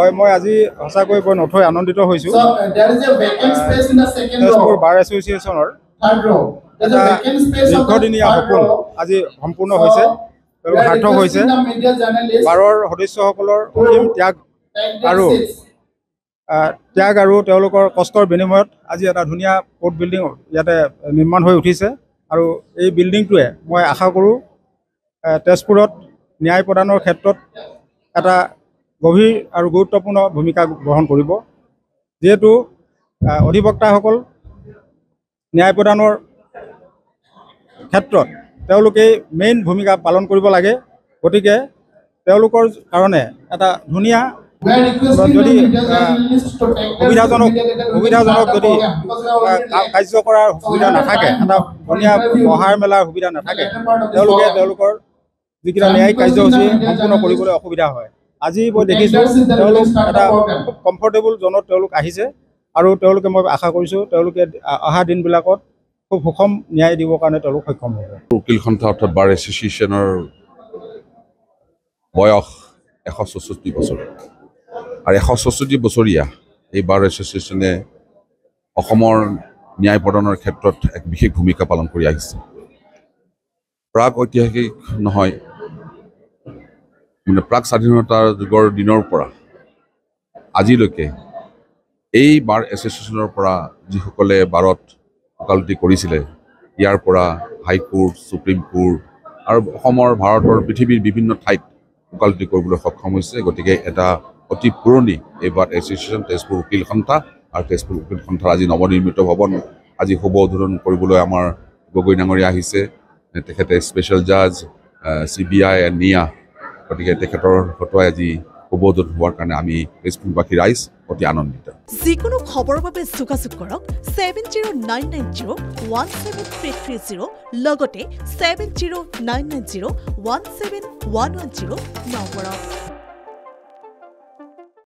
হয় মই আজি সঁচাকৈ বৰ নথৈ আনন্দিত হৈছোঁ তেজপুৰ বাৰ এছ'চিয়েশ্যনৰ এটা দীৰ্ঘদিনীয়া সপোন আজি সম্পূৰ্ণ হৈছে সাৰ্থক হৈছে বাৰৰ সদস্যসকলৰ অসীম ত্যাগ আৰু তেওঁলোকৰ কষ্টৰ বিনিময়ত আজি এটা ধুনীয়া কোৰ্ট বিল্ডিং ইয়াতে নিৰ্মাণ হৈ উঠিছে আৰু এই বিল্ডিংটোৱে মই আশা কৰোঁ তেজপুৰত ন্যায় প্ৰদানৰ ক্ষেত্ৰত এটা গভীৰ আৰু গুৰুত্বপূৰ্ণ ভূমিকা গ্ৰহণ কৰিব যিহেতু অধিবক্তাসকল ন্যায় প্ৰদানৰ ক্ষেত্ৰত তেওঁলোকেই মেইন ভূমিকা পালন কৰিব লাগে গতিকে তেওঁলোকৰ কাৰণে এটা ধুনীয়া যদি সুবিধাজনক যদি কাৰ্য কৰাৰ সুবিধা নাথাকে এটা ধুনীয়া বহাৰ মেলাৰ সুবিধা নাথাকে তেওঁলোকে তেওঁলোকৰ যিকেইটা ন্যায়িক কাৰ্যসূচী সম্পূৰ্ণ কৰিবলৈ অসুবিধা হয় আজি মই দেখিছোঁ তেওঁলোক এটা খুব কমফৰ্টেবল জোনত তেওঁলোক আহিছে আৰু তেওঁলোকে মই আশা কৰিছোঁ তেওঁলোকে অহা দিনবিলাকত খুব সুষম ন্যায় দিবৰ কাৰণে তেওঁলোক সক্ষম হ'ব উকিল সন্থা অৰ্থাৎ বাৰ এছ'চিয়েশ্যনৰ বয়স 164 বছৰ আৰু 164 বছৰীয়া এই বাৰ এছ'চিয়েশ্যনে অসমৰ ন্যায় প্ৰদানৰ ক্ষেত্ৰত এক বিশেষ ভূমিকা পালন কৰি আহিছে প্ৰাক ঐতিহাসিক নহয় মানে প্ৰাক স্বাধীনতাৰ যুগৰ দিনৰ পৰা আজিলৈকে এই বাৰ এছ'চিয়েশ্যনৰ পৰা যিসকলে বাৰত ওকালতি কৰিছিলে ইয়াৰ পৰা হাইকোৰ্ট সুপ্ৰিম কোৰ্ট আৰু অসমৰ ভাৰতৰ পৃথিৱীৰ বিভিন্ন ঠাইত ওকালতি কৰিবলৈ সক্ষম হৈছে গতিকে এটা অতি পুৰণি এই বাৰ এছ'চিয়েশ্যন তেজপুৰ উকিল সন্থা আৰু তেজপুৰ উকিল সন্থাৰ আজি নৱনিৰ্মিত ভৱন আজি শুভ উদ্বোধন কৰিবলৈ আমাৰ গগৈ ডাঙৰীয়া আহিছে তেখেতে স্পেচিয়েল জাজ CBI নিয়া গতিকে তেখেতৰ ফটোৱাই আজি শুভ উদ্বোধন হোৱাৰ কাৰণে আমি তেজপুৰবাসী ৰাইজ অতি আনন্দিত যিকোনো খবৰৰ বাবে যোগাযোগ কৰক 7099017330 লগতে 7099017110 নম্বৰত